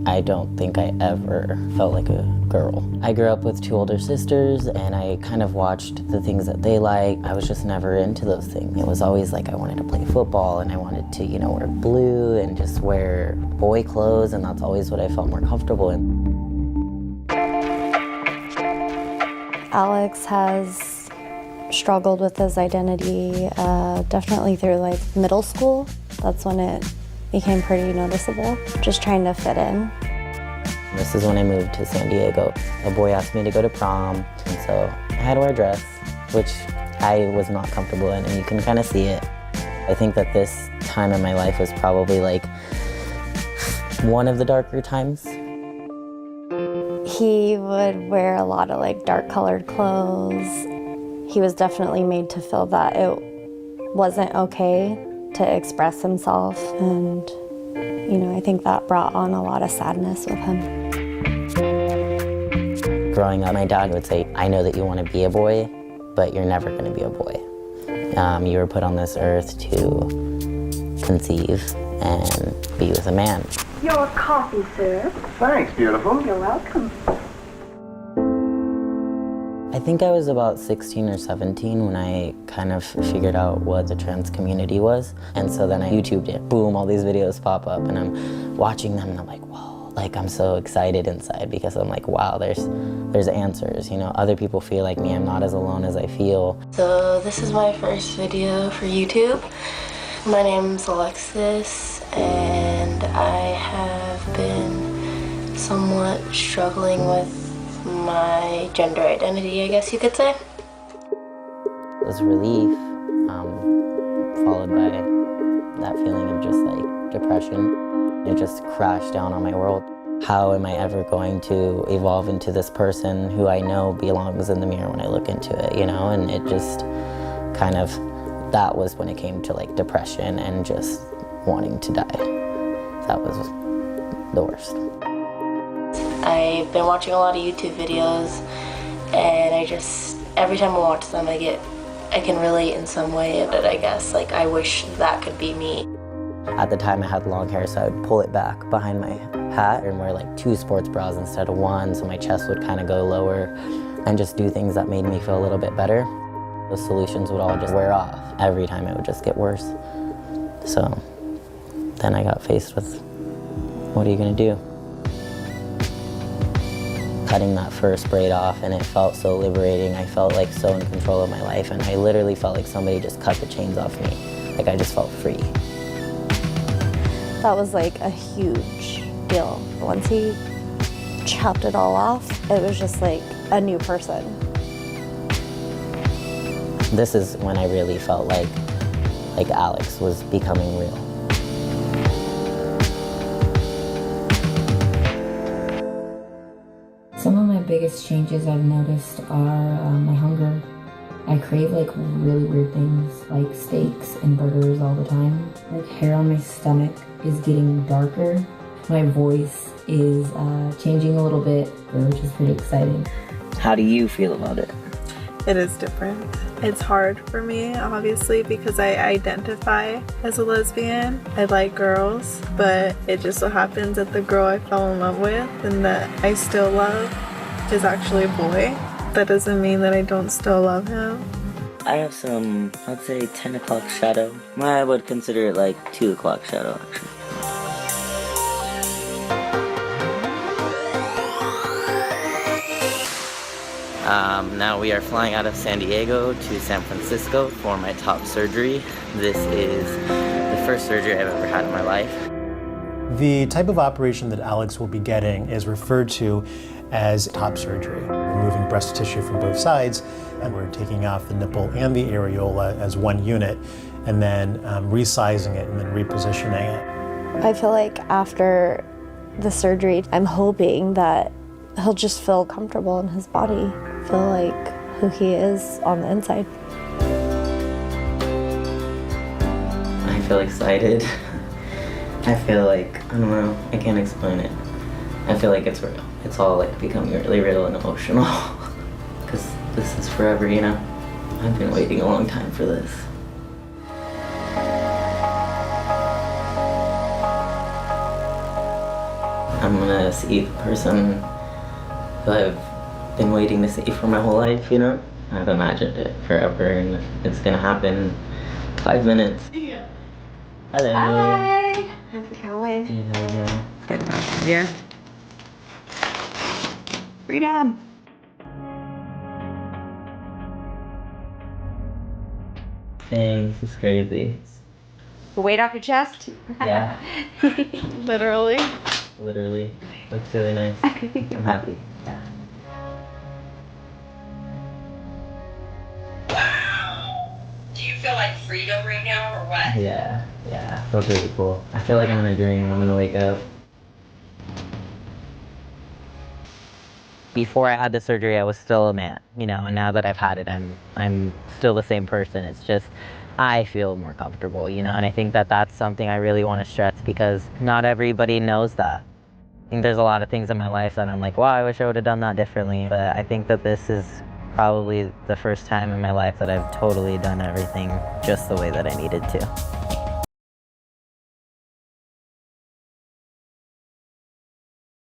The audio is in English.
I don't think I ever felt like a girl. I grew up with 2 older sisters, and I kind of watched the things that they liked. I was just never into those things. It was always like I wanted to play football, and I wanted to, wear blue and just wear boy clothes, and that's always what I felt more comfortable in. Alex has struggled with his identity definitely through like middle school. That's when it became pretty noticeable, just trying to fit in. This is when I moved to San Diego. A boy asked me to go to prom, and so I had to wear a dress, which I was not comfortable in, and you can kind of see it. I think that this time in my life was probably like one of the darker times. He would wear a lot of like dark colored clothes. He was definitely made to feel that it wasn't okay to express himself, and I think that brought on a lot of sadness with him. Growing up, my dad would say, I know that you want to be a boy, but you're never going to be a boy. You were put on this earth to conceive and be with a man. Your coffee, sir. Thanks, beautiful. You're welcome. I think I was about 16 or 17 when I kind of figured out what the trans community was. And so then I YouTubed it. Boom, all these videos pop up, and I'm watching them, and I'm like, whoa. Like, I'm so excited inside because I'm like, wow, there's answers. Other people feel like me. I'm not as alone as I feel. So this is my first video for YouTube. My name's Alexis, and I have been somewhat struggling with my gender identity, I guess you could say. It was relief, followed by that feeling of just like depression. It just crashed down on my world. How am I ever going to evolve into this person who I know belongs in the mirror when I look into it, And it just kind of, that was when it came to like depression and just wanting to die. That was the worst. I've been watching a lot of YouTube videos, and every time I watch them, I can relate in some way, but I guess like I wish that could be me. At the time I had long hair, so I would pull it back behind my hat and wear like 2 sports bras instead of 1, so my chest would kind of go lower, and just do things that made me feel a little bit better. Those solutions would all just wear off. Every time it would just get worse. So then I got faced with, what are you gonna do? Cutting that first braid off, and it felt so liberating. I felt like so in control of my life, and I literally felt like somebody just cut the chains off me. Like I just felt free. That was like a huge deal. Once he chopped it all off, it was just like a new person. This is when I really felt like Alex was becoming real. Some of my biggest changes I've noticed are my hunger. I crave like really weird things like steaks and burgers all the time. Like hair on my stomach is getting darker. My voice is changing a little bit, which is pretty exciting. How do you feel about it? It is different. It's hard for me, obviously, because I identify as a lesbian. I like girls, but it just so happens that the girl I fell in love with and that I still love is actually a boy. That doesn't mean that I don't still love him. I have some, I'd say 10 o'clock shadow. I would consider it like 2 o'clock shadow, actually. Now we are flying out of San Diego to San Francisco for my top surgery. This is the first surgery I've ever had in my life. The type of operation that Alex will be getting is referred to as top surgery, removing breast tissue from both sides, and we're taking off the nipple and the areola as one unit, and then resizing it and then repositioning it. I feel like after the surgery, I'm hoping that he'll just feel comfortable in his body, feel like who he is on the inside. I feel excited. I feel like, I don't know, I can't explain it. I feel like it's real. It's all like becoming really real and emotional. Because this is forever, you know? I've been waiting a long time for this. I'm gonna see the person who I've been waiting to see for my whole life, you know? I've imagined it forever, and it's gonna happen in 5 minutes. Yeah. Hello. Hi. How's it going? Good. Yeah. Freedom. Thanks, it's crazy. Weight off your chest? Yeah. Literally. Literally. Looks really nice. I'm happy. Yeah. Do you feel like freedom right now or what? Yeah, feels really cool. I feel like I'm in a dream. I'm gonna wake up. Before I had the surgery, I was still a man, you know, and now that I've had it, I'm still the same person. It's just, I feel more comfortable, you know, and I think that that's something I really want to stress because not everybody knows that. I think there's a lot of things in my life that I'm like, wow, I wish I would have done that differently, but I think that this is probably the first time in my life that I've totally done everything just the way that I needed to.